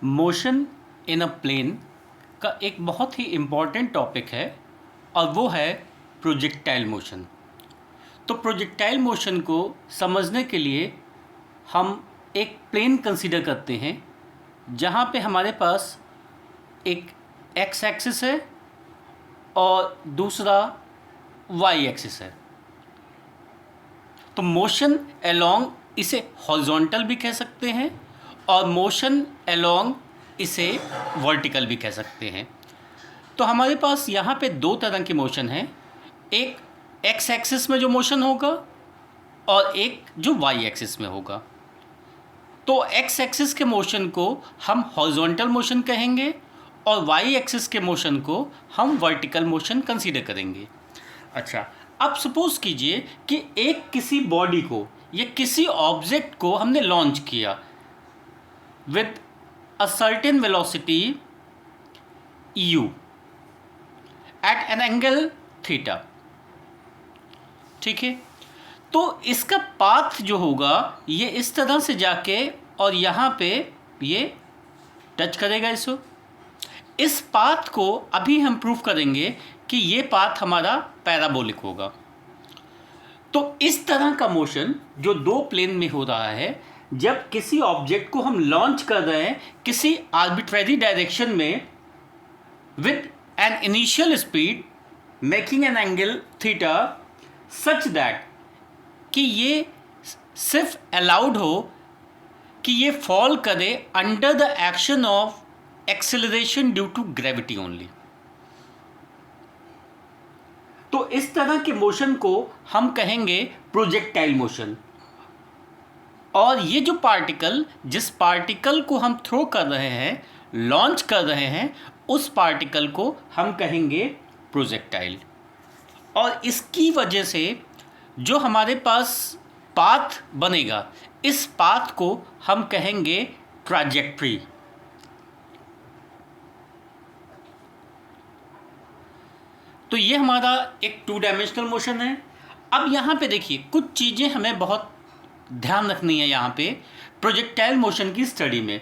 Motion in a plane का एक बहुत ही इम्पॉर्टेंट टॉपिक है और वो है प्रोजेक्टाइल मोशन। तो प्रोजेक्टाइल मोशन को समझने के लिए हम एक प्लेन कंसीडर करते हैं जहाँ पे हमारे पास एक एक्स एक्सिस है और दूसरा वाई एक्सिस है। तो मोशन अलोंग इसे हॉरिजॉन्टल भी कह सकते हैं और मोशन अलोंग इसे वर्टिकल भी कह सकते हैं। तो हमारे पास यहाँ पे दो तरह के मोशन हैं, एक एक्स एक्सिस में जो मोशन होगा और एक जो वाई एक्सिस में होगा। तो एक्स एक्सिस के मोशन को हम हॉरिजॉन्टल मोशन कहेंगे और वाई एक्सिस के मोशन को हम वर्टिकल मोशन कंसीडर करेंगे। अच्छा, अब सपोज कीजिए कि एक किसी बॉडी को या किसी ऑब्जेक्ट को हमने लॉन्च किया with a certain velocity u at an angle theta. ठीक है, तो इसका पाथ जो होगा ये इस तरह से जाके और यहाँ पे ये टच करेगा इसको। इस पाथ को अभी हम प्रूव करेंगे कि ये पाथ हमारा पैराबोलिक होगा। तो इस तरह का मोशन जो दो प्लेन में हो रहा है, जब किसी ऑब्जेक्ट को हम लॉन्च कर रहे हैं किसी आर्बिट्रेरी डायरेक्शन में with an initial speed making an angle theta such that कि ये सिर्फ अलाउड हो कि ये फॉल करे under the action of acceleration due to gravity only. तो इस तरह के मोशन को हम कहेंगे प्रोजेक्टाइल मोशन। और ये जो पार्टिकल, जिस पार्टिकल को हम थ्रो कर रहे हैं, लॉन्च कर रहे हैं, उस पार्टिकल को हम कहेंगे प्रोजेक्टाइल। और इसकी वजह से जो हमारे पास पाथ बनेगा, इस पाथ को हम कहेंगे ट्रैजेक्टरी। तो ये हमारा एक टू डायमेंशनल मोशन है। अब यहाँ पे देखिए कुछ चीज़ें हमें बहुत ध्यान रखनी है यहाँ पे प्रोजेक्टाइल मोशन की स्टडी में।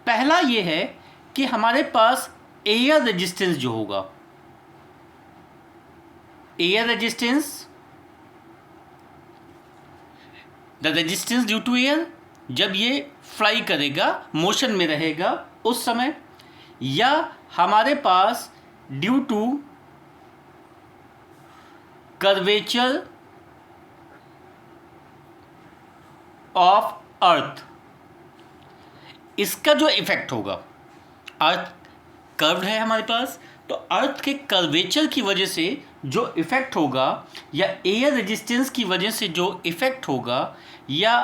पहला ये है कि हमारे पास एयर रेजिस्टेंस जो होगा, air resistance, the resistance due to air, जब ये फ्लाई करेगा, मोशन में रहेगा उस समय, या हमारे पास due to curvature of earth, इसका जो इफेक्ट होगा, अर्थ कर्व्ड है हमारे पास, तो अर्थ के कर्वेचर की वजह से जो इफेक्ट होगा या एयर रेजिस्टेंस की वजह से जो इफेक्ट होगा या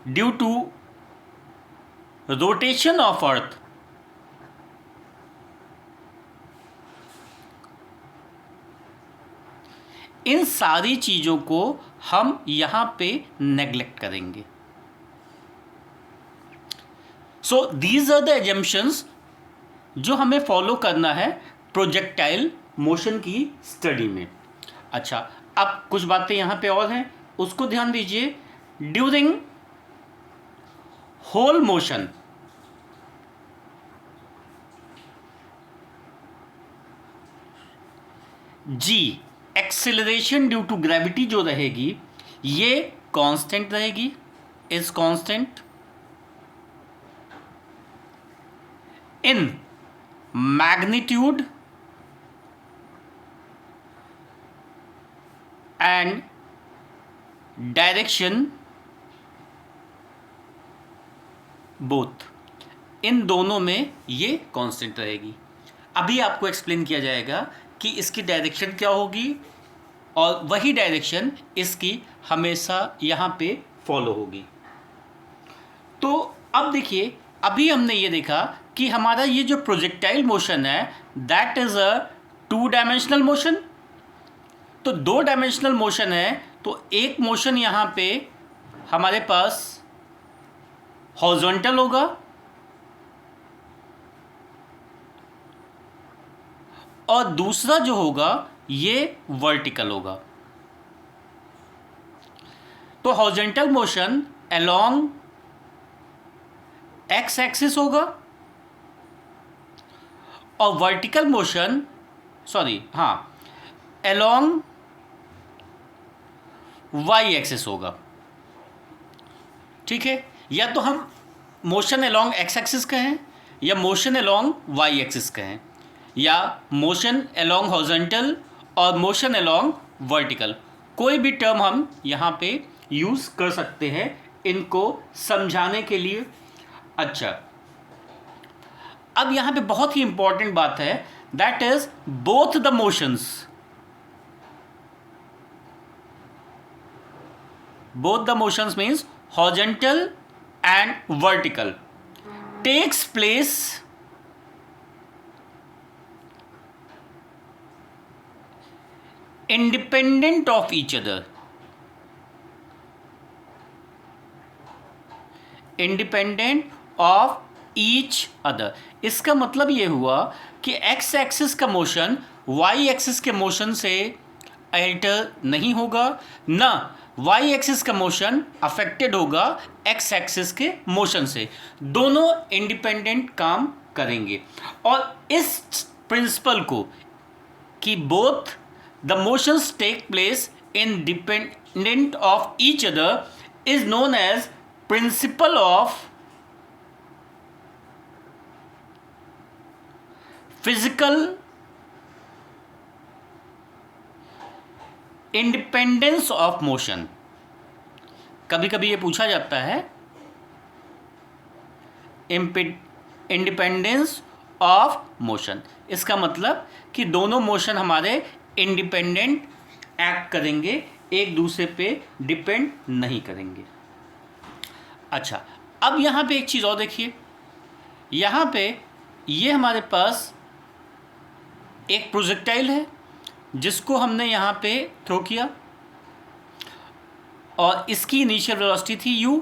due to rotation of earth, इन सारी चीज़ों को हम यहाँ पे नेग्लेक्ट करेंगे। So these are the assumptions जो हमें फॉलो करना है प्रोजेक्टाइल मोशन की स्टडी में। अच्छा, अब कुछ बातें यहाँ पे और हैं, उसको ध्यान दीजिए। During whole motion G acceleration due to gravity जो रहेगी ये कांस्टेंट रहेगी, is constant in magnitude and direction both, इन दोनों में ये कांस्टेंट रहेगी। अभी आपको एक्सप्लेन किया जाएगा कि इसकी डायरेक्शन क्या होगी और वही डायरेक्शन इसकी हमेशा यहाँ पे फॉलो होगी। तो अब देखिए, अभी हमने ये देखा कि हमारा ये जो प्रोजेक्टाइल मोशन है that is a two dimensional motion. तो दो डायमेंशनल मोशन है, तो एक मोशन यहाँ पे हमारे पास हॉरिजॉन्टल होगा और दूसरा जो होगा ये वर्टिकल होगा। तो horizontal motion along x axis होगा और vertical motion along y axis होगा। ठीक है, या तो हम मोशन अलोंग एक्स एक्सिस कहें या मोशन अलोंग वाई एक्सिस कहें या मोशन अलोंग हॉरिजॉन्टल और मोशन अलोंग वर्टिकल, कोई भी टर्म हम यहाँ पे यूज़ कर सकते हैं इनको समझाने के लिए। अच्छा, अब यहाँ पे बहुत ही इंपॉर्टेंट बात है, that is both the motions, both the motions means horizontal and vertical takes place independent of each other, independent of each other। इसका मतलब ये हुआ कि x एक्सिस का मोशन y एक्सिस के मोशन से अल्टर नहीं होगा, ना y एक्सिस का मोशन अफेक्टेड होगा x एक्सिस के मोशन से, दोनों इंडिपेंडेंट काम करेंगे। और इस प्रिंसिपल को कि both the motions take place independent of each other is known as principle of physical independence of motion. कभी कभी ये पूछा जाता है इंडिपेंडेंस ऑफ मोशन, इसका मतलब कि दोनों मोशन हमारे इंडिपेंडेंट एक्ट करेंगे, एक दूसरे पे डिपेंड नहीं करेंगे। अच्छा, अब यहाँ पे एक चीज़ और देखिए, यहाँ पे ये हमारे पास एक प्रोजेक्टाइल है जिसको हमने यहाँ पे थ्रो किया और इसकी इनिशियल वेलोसिटी थी u,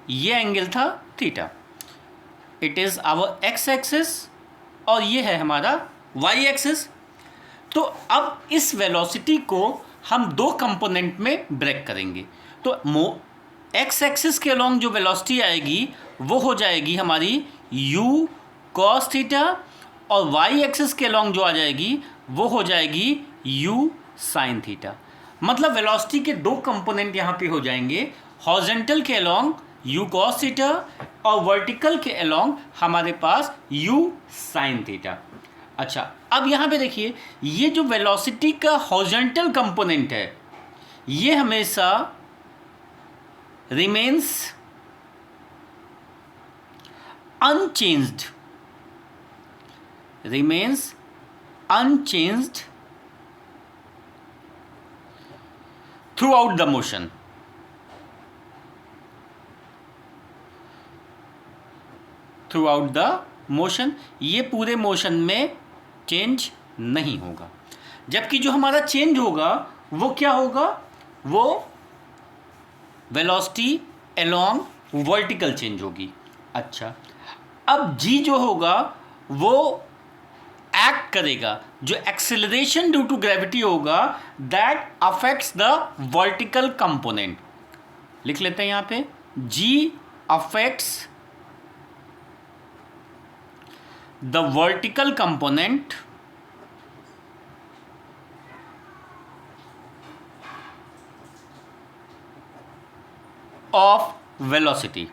ये एंगल था theta, it is our x axis और ये है हमारा y एक्सिस। तो अब इस वेलोसिटी को हम दो कंपोनेंट में ब्रेक करेंगे, तो x एक्सिस के अलोंग जो वेलोसिटी आएगी वो हो जाएगी हमारी u cos थीटा और y एक्सिस के अलोंग जो आ जाएगी वो हो जाएगी u sin थीटा। मतलब वेलोसिटी के दो कंपोनेंट यहाँ पे हो जाएंगे, हॉरिजॉन्टल के अलोंग u cos थीटा और वर्टिकल के अलोंग हमारे पास u sin थीटा। अच्छा, अब यहाँ पे देखिए, ये जो वेलोसिटी का हॉरिजॉन्टल कंपोनेंट है ये हमेशा remains unchanged, remains unchanged throughout the motion। Throughout the motion, ये पूरे मोशन में चेंज नहीं होगा, जबकि जो हमारा चेंज होगा वो क्या होगा, वो वेलोसिटी अलोंग वर्टिकल चेंज होगी। अच्छा, अब g जो होगा वो एक्ट करेगा, जो एक्सेलरेशन ड्यू टू ग्रेविटी होगा that affects the vertical component. लिख लेते हैं यहाँ पे, g affects the vertical component of velocity.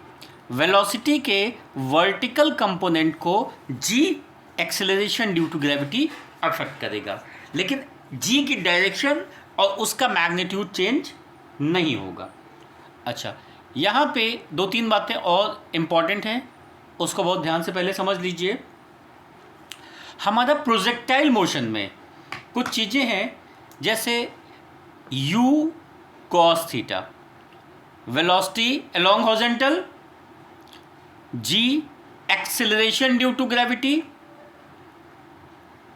Velocity के वर्टिकल कंपोनेंट को g acceleration due to gravity affect करेगा, लेकिन g की डायरेक्शन और उसका मैग्नीट्यूड चेंज नहीं होगा। अच्छा, यहाँ पे दो तीन बातें और इम्पॉर्टेंट हैं, उसको बहुत ध्यान से पहले समझ लीजिए। हमारा प्रोजेक्टाइल मोशन में कुछ चीज़ें हैं, जैसे u cos theta, velocity along horizontal, g acceleration due to gravity,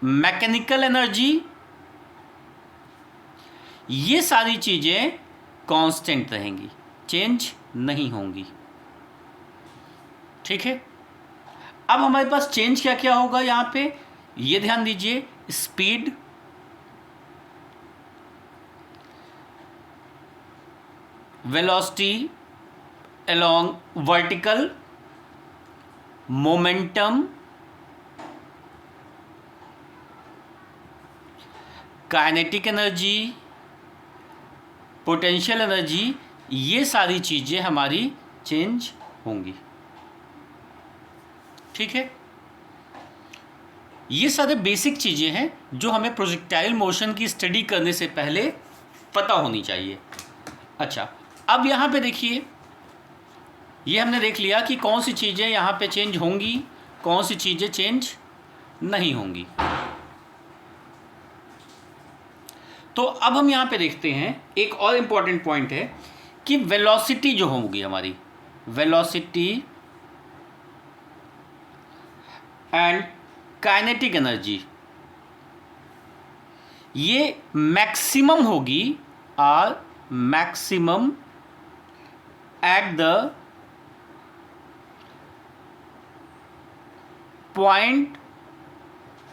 mechanical energy, ये सारी चीज़ें कांस्टेंट रहेंगी, चेंज नहीं होंगी। ठीक है, अब हमारे पास चेंज क्या क्या होगा यहाँ पे, ये ध्यान दीजिए, speed, velocity along vertical, momentum kinetic energy, potential energy, ये सारी चीज़ें हमारी चेंज होंगी। ठीक है, ये सारे बेसिक चीज़ें हैं जो हमें प्रोजेक्टाइल मोशन की स्टडी करने से पहले पता होनी चाहिए। अच्छा, अब यहाँ पे देखिए, ये हमने देख लिया कि कौन सी चीज़ें यहाँ पे चेंज होंगी, कौन सी चीज़ें चेंज नहीं होंगी। तो अब हम यहाँ पे देखते हैं एक और इम्पॉर्टेंट पॉइंट है कि वेलोसिटी जो होगी हमारी, वेलोसिटी एंड काइनेटिक एनर्जी, ये मैक्सिमम होगी और maximum at the point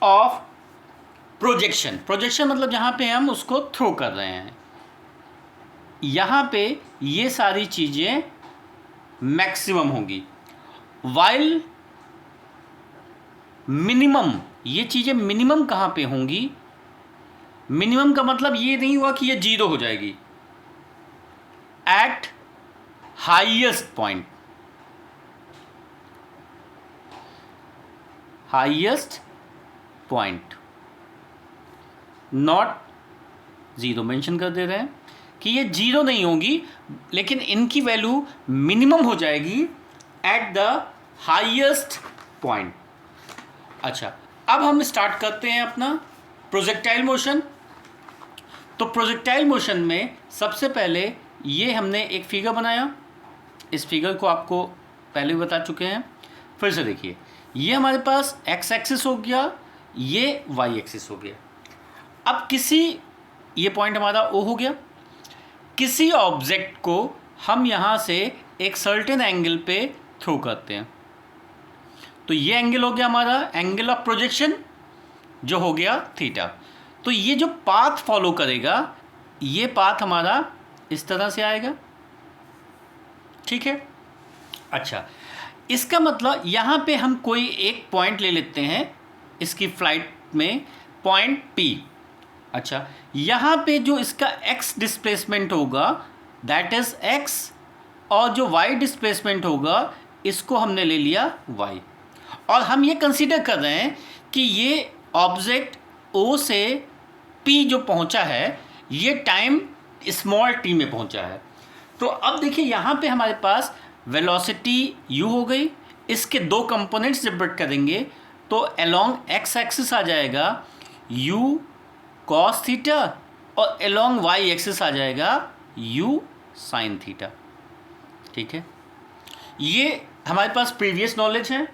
of projection. Projection मतलब जहाँ पे हम उसको थ्रो कर रहे हैं, यहाँ पे ये सारी चीज़ें मैक्सिमम होंगी। वाइल मिनिमम, ये चीज़ें मिनिमम कहाँ पे होंगी? मिनिमम का मतलब ये नहीं हुआ कि ये 0 हो जाएगी। Eight highest point, highest point, not 0 mention कर दे रहे हैं कि ये 0 नहीं होगी, लेकिन इनकी वैल्यू मिनिमम हो जाएगी एट द हाईएस्ट पॉइंट। अच्छा, अब हम स्टार्ट करते हैं अपना प्रोजेक्टाइल मोशन। तो प्रोजेक्टाइल मोशन में सबसे पहले ये हमने एक फिगर बनाया, इस फिगर को आपको पहले भी बता चुके हैं, फिर से देखिए, ये हमारे पास एक्स एक्सिस हो गया, ये वाई एक्सिस हो गया। अब किसी, ये पॉइंट हमारा ओ हो गया, किसी ऑब्जेक्ट को हम यहाँ से एक सर्टेन एंगल पे थ्रो करते हैं, तो ये एंगल हो गया हमारा एंगल ऑफ प्रोजेक्शन, जो हो गया थीटा। तो ये जो पाथ फॉलो करेगा, ये पाथ हमारा इस तरह से आएगा। ठीक है, अच्छा, इसका मतलब यहाँ पे हम कोई एक पॉइंट ले लेते हैं इसकी फ्लाइट में, पॉइंट P। अच्छा, यहाँ पे जो इसका x डिस्प्लेसमेंट होगा दैट इज x, और जो y डिस्प्लेसमेंट होगा इसको हमने ले लिया y, और हम ये कंसीडर कर रहे हैं कि ये ऑब्जेक्ट O से P जो पहुँचा है, ये टाइम स्मॉल t में पहुँचा है। तो अब देखिए यहाँ पे हमारे पास वेलोसिटी u हो गई, इसके दो कंपोनेंट्स जब ब्रेक करेंगे तो अलोंग x एक्सिस आ जाएगा u cos थीटा, और अलोंग y एक्सिस आ जाएगा u sin थीटा। ठीक है, ये हमारे पास प्रीवियस नॉलेज है।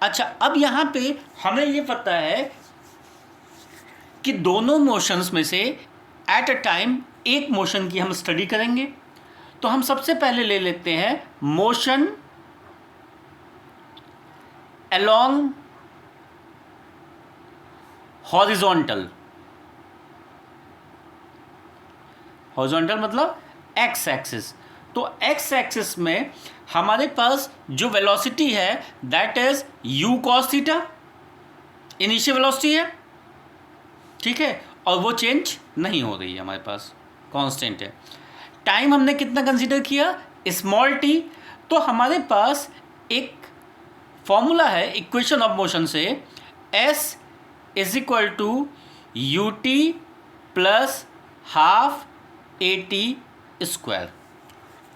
अच्छा, अब यहाँ पे हमें ये पता है कि दोनों मोशंस में से एट अ टाइम एक मोशन की हम स्टडी करेंगे। तो हम सबसे पहले ले लेते हैं मोशन अलोंग हॉरिजॉन्टल, हॉरिजॉन्टल मतलब एक्स एक्सिस। तो एक्स एक्सिस में हमारे पास जो वेलोसिटी है that is u cos theta, initial velocity है। ठीक है, और वो चेंज नहीं हो रही है, हमारे पास कांस्टेंट है। टाइम हमने कितना कंसीडर किया? Small t। तो हमारे पास एक फॉर्मूला है इक्वेशन ऑफ मोशन से, s is equal to u t plus half a t square.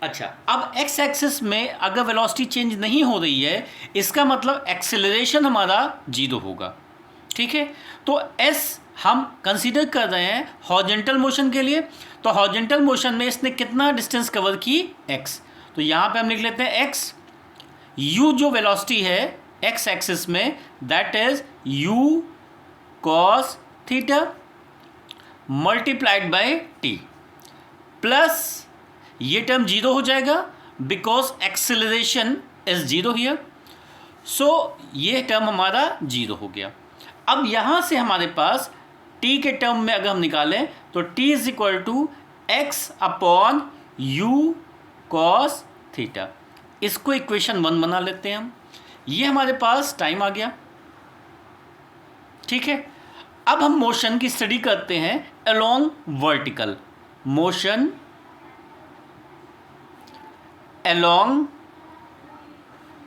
अच्छा, अब x एक्सिस में अगर वेलोसिटी चेंज नहीं हो रही है, इसका मतलब एक्सेलरेशन हमारा 0 होगा। ठीक है, तो s हम कंसीडर कर रहे हैं हॉरिजॉन्टल मोशन के लिए। तो हॉरिजॉन्टल मोशन में इसने कितना डिस्टेंस कवर की? x। तो यहाँ पे हम लिख लेते हैं x। u जो वेलोसिटी है x एक्सिस में that is u cos theta multiplied by t, plus ये टर्म 0 हो जाएगा बिकॉज एक्सेलरेशन इज 0 हियर। सो ये टर्म हमारा 0 हो गया। अब यहाँ से हमारे पास t के टर्म में अगर हम निकालें तो t is equal to x upon u cos theta. इसको इक्वेशन 1 बना लेते हैं हम। ये हमारे पास टाइम आ गया। ठीक है, अब हम मोशन की स्टडी करते हैं along vertical, motion along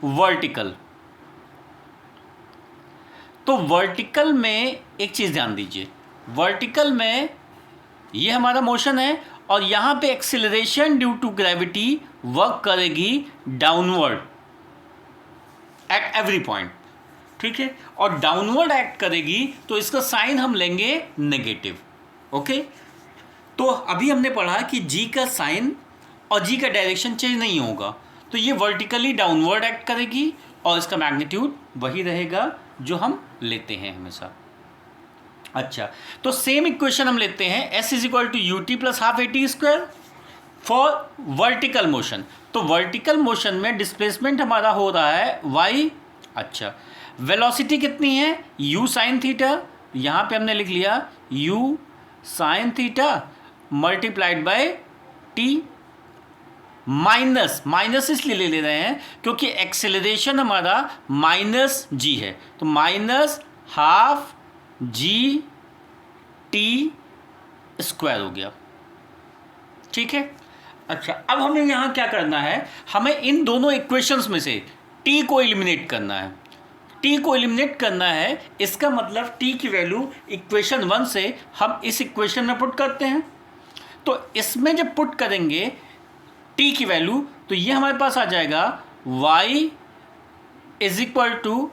vertical. तो वर्टिकल में एक चीज़ ध्यान दीजिए, वर्टिकल में ये हमारा मोशन है और यहाँ पे acceleration due to gravity work करेगी डाउनवर्ड एट एवरी पॉइंट, ठीक है, और डाउनवर्ड एक्ट करेगी तो इसका साइन हम लेंगे नेगेटिव। ओके, तो अभी हमने पढ़ा कि जी का साइन और जी का डायरेक्शन चेंज नहीं होगा, तो ये वर्टिकली डाउनवर्ड एक्ट करेगी और इसका मैग्नीट्यूड वही रहेगा जो हम लेते हैं हमेशा। अच्छा, तो सेम इक्वेशन हम लेते हैं s is equal to u t plus half a t square for vertical motion. तो वर्टिकल मोशन में डिस्प्लेसमेंट हमारा हो रहा है y। अच्छा, वेलोसिटी कितनी है u साइन थीटा, यहाँ पे हमने लिख लिया u sine theta multiplied by t, minus इसलिए ले रहे हैं क्योंकि एक्सेलरेशन हमारा माइनस जी है, तो minus half g t square हो गया, ठीक है। अच्छा, अब हमें यहाँ क्या करना है, हमें इन दोनों इक्वेशंस में से t को एलिमिनेट करना है। t को एलिमिनेट करना है, इसका मतलब t की वैल्यू इक्वेशन 1 से हम इस इक्वेशन में पुट करते हैं। तो इसमें जब पुट करेंगे t की वैल्यू, तो ये हमारे पास आ जाएगा y is equal to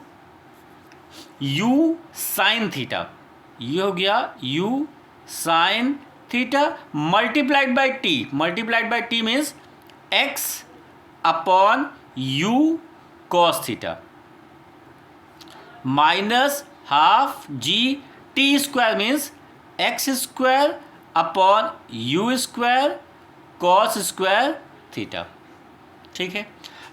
u sine theta, ये हो गया u sine theta multiplied by t means x upon u cos theta minus half g t square means x square upon u square cos square theta, ठीक है।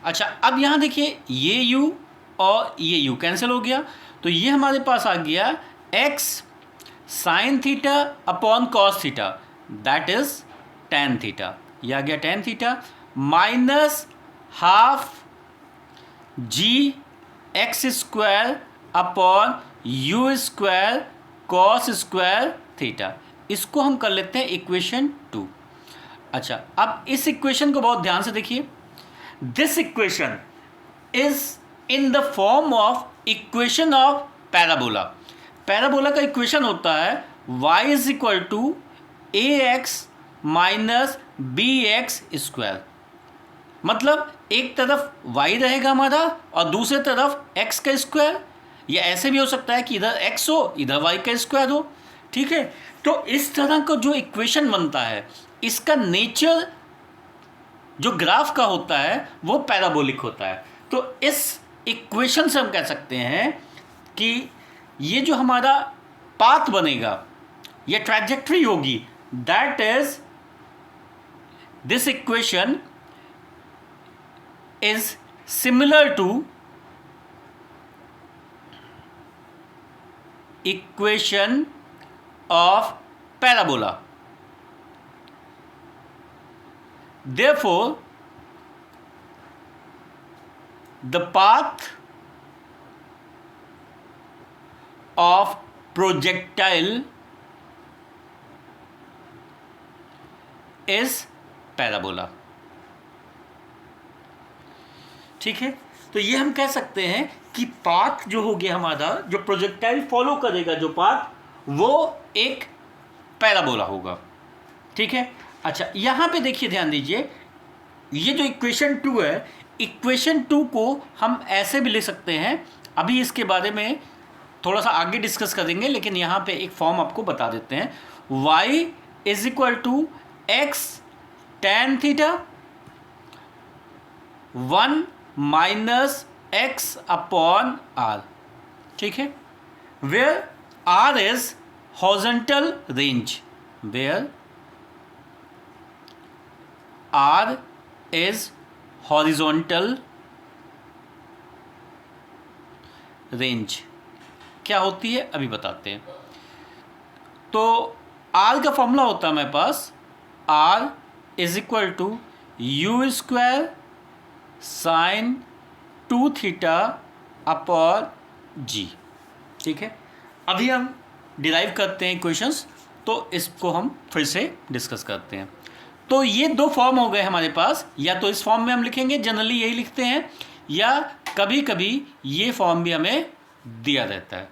अच्छा, अब यहाँ देखिए ये u और ये u कैंसिल हो गया, तो ये हमारे पास आ गया x sine theta upon cos theta that is tan theta, ये आ गया tan theta minus half g x square upon u square cos square theta. इसको हम कर लेते हैं इक्वेशन 2। अच्छा, अब इस इक्वेशन को बहुत ध्यान से देखिए, this equation is in the form of equation of parabola. Parabola का इक्वेशन होता है y is equal to a x minus b x square, मतलब एक तरफ y रहेगा हमारा और दूसरे तरफ x का स्क्वायर, या ऐसे भी हो सकता है कि इधर x हो इधर y का स्क्वायर हो, ठीक है। तो इस तरह का जो इक्वेशन बनता है, इसका नेचर जो ग्राफ का होता है वो पैराबोलिक होता है। तो इस इक्वेशन से हम कह सकते हैं कि ये जो हमारा पाथ बनेगा या ट्रैजेक्टरी होगी, that is this equation is similar to equation of parabola. Therefore, the path of projectile is parabola, ठीक है। तो ये हम कह सकते हैं कि पाथ जो हो गया हमारा, जो प्रोजेक्टाइल फॉलो करेगा जो पाथ, वो एक पैराबोला होगा, ठीक है। अच्छा, यहाँ पे देखिए ध्यान दीजिए, ये जो इक्वेशन 2 है, इक्वेशन 2 को हम ऐसे भी लिख सकते हैं, अभी इसके बारे में थोड़ा सा आगे डिस्कस करेंगे, लेकिन यहाँ पे एक फॉर्म आपको बता देते हैं। y is equal to x tan theta 1 minus x upon R, ठीक है, where R is horizontal range, वेयर R is horizontal range। क्या होती है अभी बताते हैं। तो R का फॉर्मूला होता है हमारे पास R is equal to U square sine 2 theta upon G, ठीक है। अभी हम डिराइव करते हैं इक्वेशंस, तो इसको हम फिर से डिस्कस करते हैं। तो ये दो फॉर्म हो गए हमारे पास, या तो इस फॉर्म में हम लिखेंगे, जनरली यही लिखते हैं, या कभी कभी ये फॉर्म भी हमें दिया रहता है।